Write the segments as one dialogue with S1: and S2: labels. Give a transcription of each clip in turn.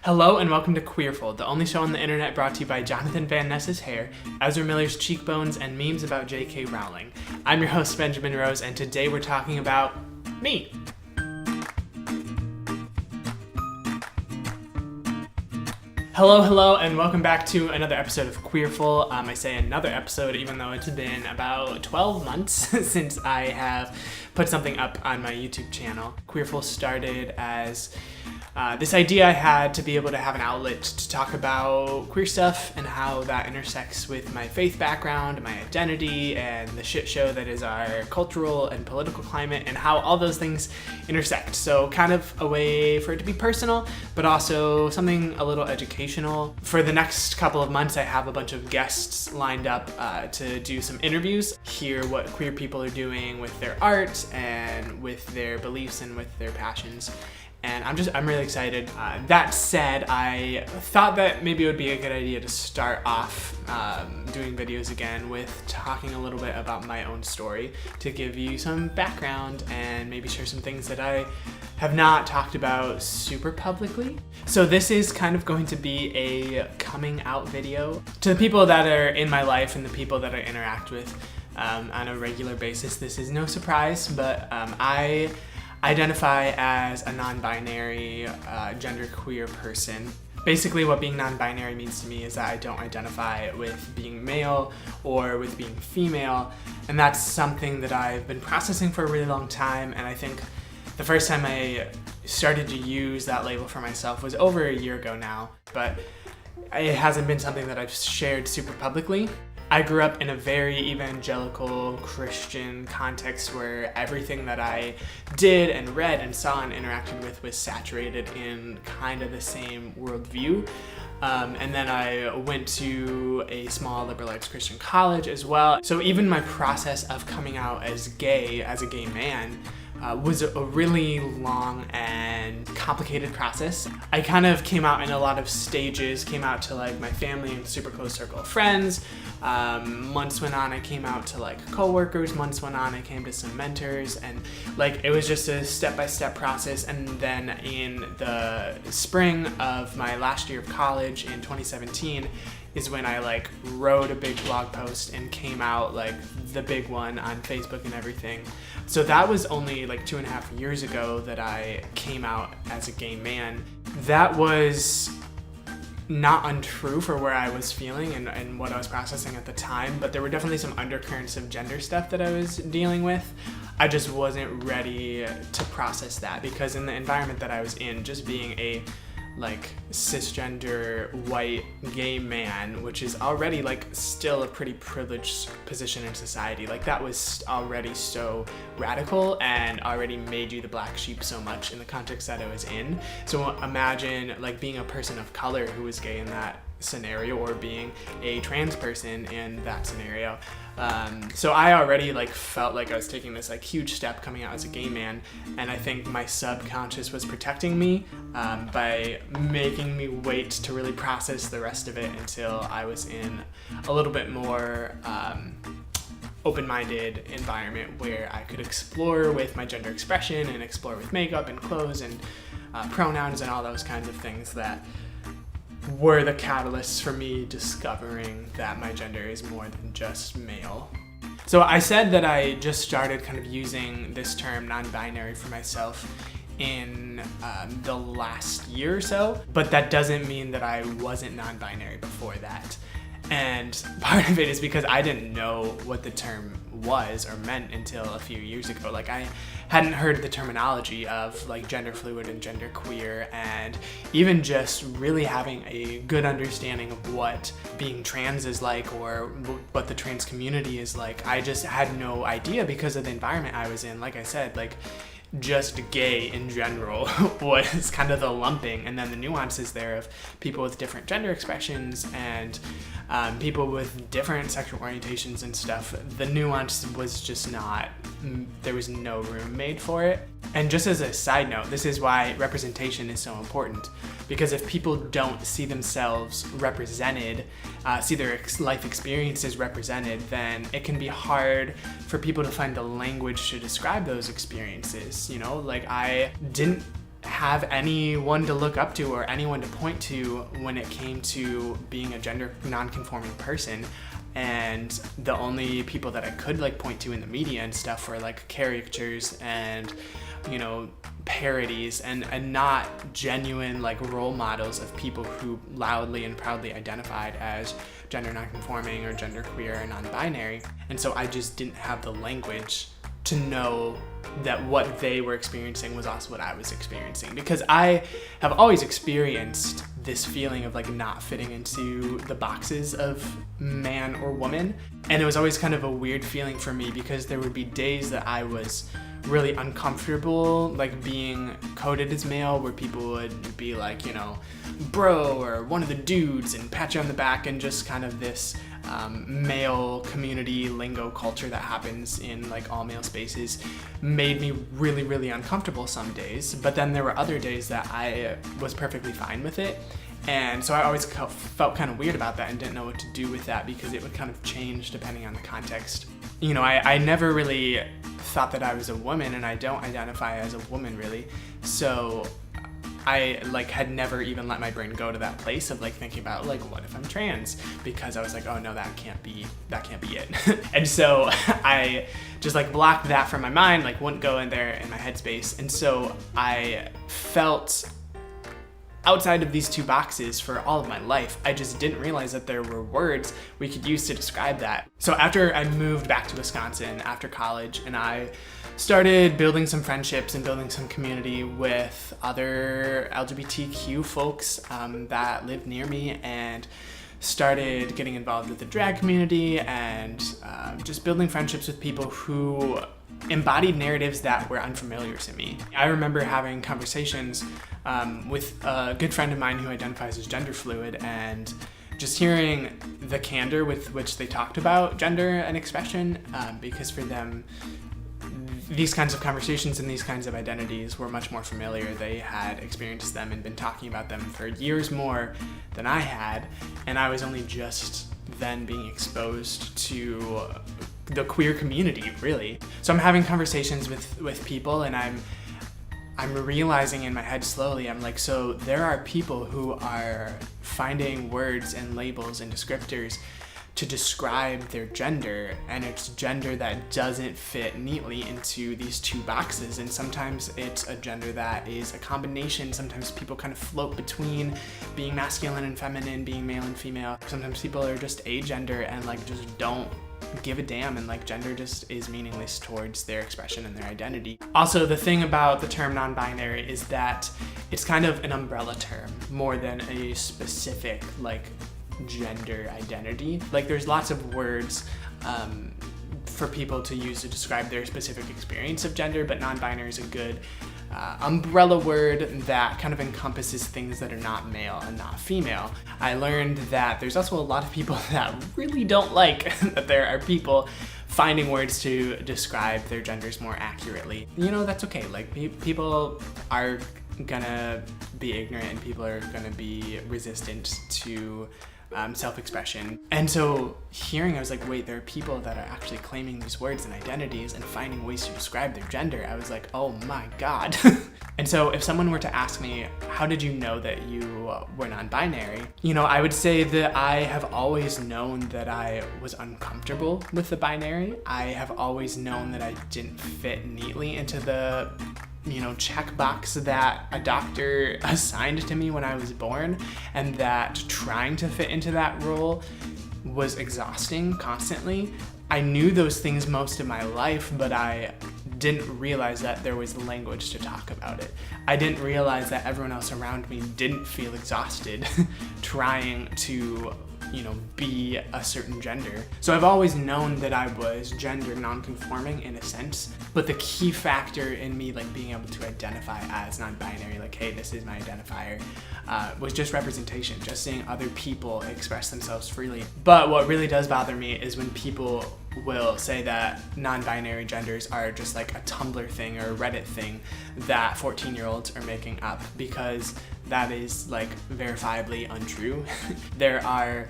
S1: Hello and welcome to Queerful, the only show on the internet brought to you by Jonathan Van Ness's hair, Ezra Miller's cheekbones, and memes about J.K. Rowling. I'm your host, Benjamin Rose, and today we're talking about me. Hello, and welcome back to another episode of Queerful. I say another episode even though it's been about 12 months since I have put something up on my YouTube channel. Queerful started as this idea I had to be able to have an outlet to talk about queer stuff and how that intersects with my faith background, my identity, and the shit show that is our cultural and political climate, and how all those things intersect. So kind of a way for it to be personal, but also something a little educational. For the next couple of months, I have a bunch of guests lined up to do some interviews, hear what queer people are doing with their art and with their beliefs and with their passions. And I'm really excited. That said, I thought that maybe it would be a good idea to start off doing videos again with talking a little bit about my own story to give you some background and maybe share some things that I have not talked about super publicly. So this is kind of going to be a coming out video to the people that are in my life and the people that I interact with on a regular basis. This is no surprise, but I identify as a non-binary, genderqueer person. Basically what being non-binary means to me is that I don't identify with being male or with being female, and that's something that I've been processing for a really long time, and I think the first time I started to use that label for myself was over a year ago now, but it hasn't been something that I've shared super publicly. I grew up in a very evangelical Christian context where everything that I did and read and saw and interacted with was saturated in kind of the same worldview. And then I went to a small liberal arts Christian college as well. So even my process of coming out as a gay man, was a really long and complicated process. I kind of came out in a lot of stages, came out to like my family and super close circle of friends. Months went on, I came out to like coworkers, months went on, I came to some mentors, and like it was just a step-by-step process. And then in the spring of my last year of college in 2017 is when I like wrote a big blog post and came out, like the big one on Facebook and everything. So that was only like 2.5 years ago that I came out as a gay man. That was not untrue for where I was feeling and what I was processing at the time, but there were definitely some undercurrents of gender stuff that I was dealing with. I just wasn't ready to process that because in the environment that I was in, just being a like cisgender white gay man, which is already like still a pretty privileged position in society, like that was already so radical and already made you the black sheep so much in the context that I was in. So imagine like being a person of color who was gay in that scenario, or being a trans person in that scenario. So I already like felt like I was taking this like huge step coming out as a gay man, and I think my subconscious was protecting me by making me wait to really process the rest of it until I was in a little bit more open-minded environment where I could explore with my gender expression and explore with makeup and clothes and pronouns and all those kinds of things that were the catalysts for me discovering that my gender is more than just male. So I said that I just started kind of using this term non-binary for myself in the last year or so, but that doesn't mean that I wasn't non-binary before that. And part of it is because I didn't know what the term was or meant until a few years ago. Like I hadn't heard the terminology of like gender fluid and gender queer, and even just really having a good understanding of what being trans is like or what the trans community is like. I just had no idea because of the environment I was in. Like I said, like just gay in general was kind of the lumping, and then the nuances there of people with different gender expressions and people with different sexual orientations and stuff. The nuance was just not, there was no room made for it. And just as a side note, this is why representation is so important, because if people don't see themselves represented, see their life experiences represented, then it can be hard for people to find the language to describe those experiences. You know, like I didn't have anyone to look up to or anyone to point to when it came to being a gender non-conforming person. And the only people that I could like point to in the media and stuff were like caricatures and, you know, parodies, and not genuine like role models of people who loudly and proudly identified as gender non-conforming or genderqueer or non-binary. And so I just didn't have the language to know that what they were experiencing was also what I was experiencing, because I have always experienced this feeling of like not fitting into the boxes of man or woman. And it was always kind of a weird feeling for me, because there would be days that I was really uncomfortable like being coded as male, where people would be like, you know, bro, or one of the dudes, and pat you on the back, and just kind of this male community lingo culture that happens in like all male spaces made me really, really uncomfortable some days. But then there were other days that I was perfectly fine with it. And so I always felt kind of weird about that and didn't know what to do with that, because it would kind of change depending on the context. You know, I never really thought that I was a woman, and I don't identify as a woman really. So I like had never even let my brain go to that place of like thinking about like, what if I'm trans? Because I was like, oh no, that can't be it. And so I just like blocked that from my mind, like wouldn't go in there in my headspace. And so I felt outside of these two boxes for all of my life. I just didn't realize that there were words we could use to describe that. So after I moved back to Wisconsin after college, and I started building some friendships and building some community with other LGBTQ folks that lived near me, and started getting involved with the drag community, and just building friendships with people who embodied narratives that were unfamiliar to me. I remember having conversations with a good friend of mine who identifies as gender fluid, and just hearing the candor with which they talked about gender and expression, because for them, these kinds of conversations and these kinds of identities were much more familiar. They had experienced them and been talking about them for years more than I had, and I was only just then being exposed to the queer community, really. So I'm having conversations with people, and I'm realizing in my head slowly, I'm like, so there are people who are finding words and labels and descriptors to describe their gender, and it's gender that doesn't fit neatly into these two boxes. And sometimes it's a gender that is a combination. Sometimes people kind of float between being masculine and feminine, being male and female. Sometimes people are just agender and like just don't give a damn, and like gender just is meaningless towards their expression and their identity. Also, the thing about the term non-binary is that it's kind of an umbrella term more than a specific like gender identity. Like there's lots of words for people to use to describe their specific experience of gender, but non-binary is a good umbrella word that kind of encompasses things that are not male and not female. I learned that there's also a lot of people that really don't like that there are people finding words to describe their genders more accurately. You know, that's okay. Like people are gonna be ignorant, and people are gonna be resistant to self-expression. And so I was like, wait, there are people that are actually claiming these words and identities and finding ways to describe their gender. I was like, oh my God. And so if someone were to ask me, how did you know that you were non-binary? You know, I would say that I have always known that I was uncomfortable with the binary. I have always known that I didn't fit neatly into the checkbox that a doctor assigned to me when I was born, and that trying to fit into that role was exhausting constantly. I knew those things most of my life, but I didn't realize that there was language to talk about it. I didn't realize that everyone else around me didn't feel exhausted trying to be a certain gender. So I've always known that I was gender non-conforming in a sense, but the key factor in me like being able to identify as non-binary, like, hey, this is my identifier, was just representation, just seeing other people express themselves freely. But what really does bother me is when people will say that non-binary genders are just like a Tumblr thing or a Reddit thing that 14-year-olds are making up, because that is like verifiably untrue. There are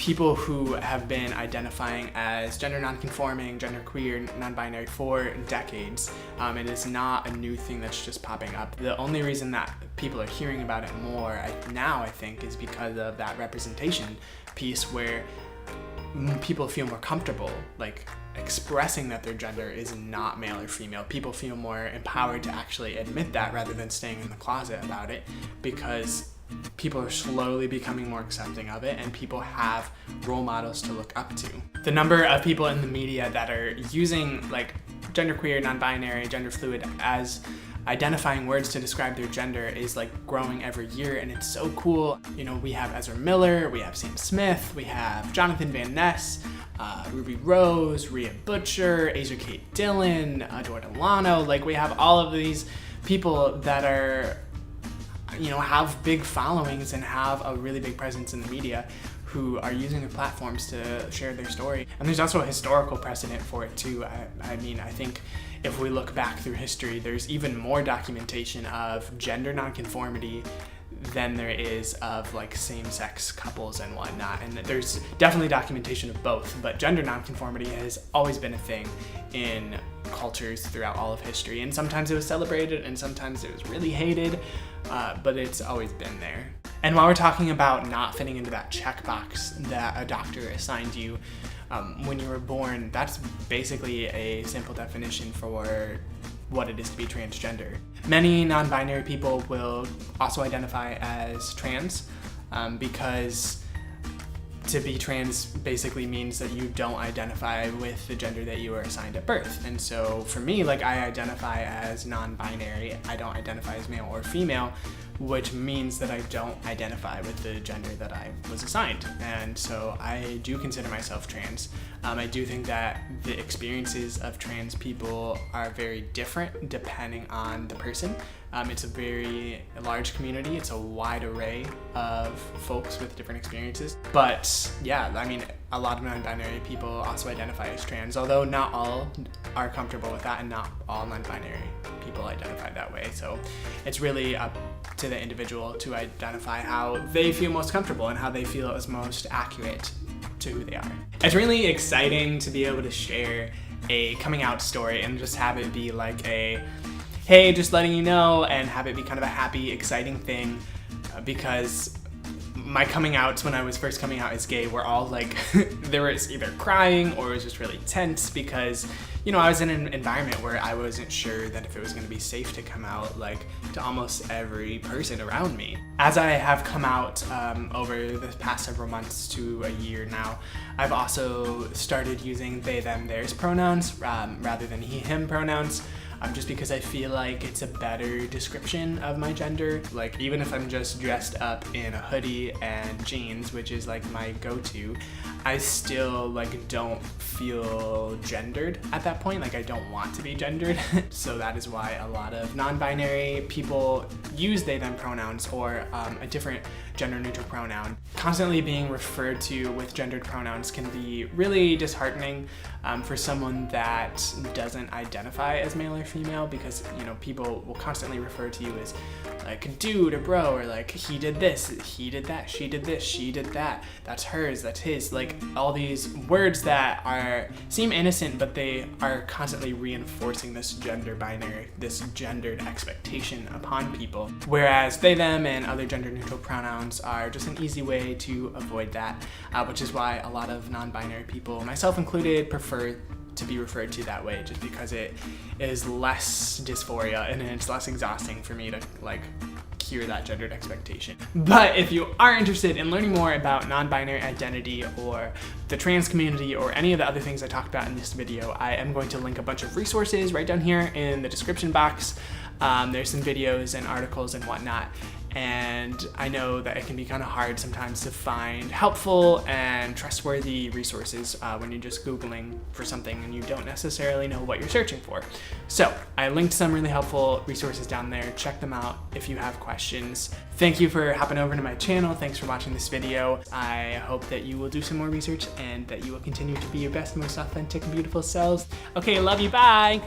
S1: people who have been identifying as gender nonconforming, genderqueer, non-binary for decades. It is not a new thing that's just popping up. The only reason that people are hearing about it more now, I think, is because of that representation piece where people feel more comfortable, like, expressing that their gender is not male or female. People feel more empowered to actually admit that rather than staying in the closet about it, because people are slowly becoming more accepting of it and people have role models to look up to. The number of people in the media that are using like genderqueer, non-binary, gender fluid as identifying words to describe their gender is like growing every year, and it's so cool. You know, we have Ezra Miller, we have Sam Smith, we have Jonathan Van Ness, Ruby Rose, Rhea Butcher, Asia Kate Dillon, Adore Delano. Like, we have all of these people that are, you know, have big followings and have a really big presence in the media who are using their platforms to share their story. And there's also a historical precedent for it too. I mean, I think if we look back through history, there's even more documentation of gender nonconformity than there is of like same-sex couples and whatnot. And there's definitely documentation of both, but gender nonconformity has always been a thing in cultures throughout all of history. And sometimes it was celebrated and sometimes it was really hated, but it's always been there. And while we're talking about not fitting into that checkbox that a doctor assigned you when you were born, that's basically a simple definition for what it is to be transgender. Many non-binary people will also identify as trans because to be trans basically means that you don't identify with the gender that you were assigned at birth. And so for me, like, I identify as non-binary. I don't identify as male or female, which means that I don't identify with the gender that I was assigned. And so I do consider myself trans. I do think that the experiences of trans people are very different depending on the person. It's a very large community. It's a wide array of folks with different experiences. But yeah, I mean, a lot of non-binary people also identify as trans, although not all are comfortable with that and not all non-binary people identify that way. So it's really up to the individual to identify how they feel most comfortable and how they feel is most accurate to who they are. It's really exciting to be able to share a coming out story and just have it be like a, hey, just letting you know, and have it be kind of a happy, exciting thing, because my coming outs when I was first coming out as gay were all like, there was either crying or it was just really tense because, you know, I was in an environment where I wasn't sure that if it was going to be safe to come out, like, to almost every person around me. As I have come out over the past several months to a year now, I've also started using they, them, theirs pronouns rather than he, him pronouns. Just because I feel like it's a better description of my gender. Like, even if I'm just dressed up in a hoodie and jeans, which is like my go-to, I still like don't feel gendered at that point. Like, I don't want to be gendered. So that is why a lot of non-binary people use they, them pronouns or a different gender-neutral pronoun. Constantly being referred to with gendered pronouns can be really disheartening for someone that doesn't identify as male or female, because, you know, people will constantly refer to you as like dude or bro, or like he did this, he did that, she did this, she did that, that's hers, that's his, like all these words that seem innocent, but they are constantly reinforcing this gender binary, this gendered expectation upon people. Whereas they, them, and other gender neutral pronouns are just an easy way to avoid that, which is why a lot of non-binary people, myself included, prefer to be referred to that way, just because it is less dysphoria and it's less exhausting for me to like cure that gendered expectation. But if you are interested in learning more about non-binary identity or the trans community or any of the other things I talked about in this video, I am going to link a bunch of resources right down here in the description box. There's some videos and articles and whatnot. And I know that it can be kind of hard sometimes to find helpful and trustworthy resources when you're just Googling for something and you don't necessarily know what you're searching for. So I linked some really helpful resources down there. Check them out if you have questions. Thank you for hopping over to my channel. Thanks for watching this video. I hope that you will do some more research and that you will continue to be your best, most authentic, beautiful selves. Okay, love you, bye!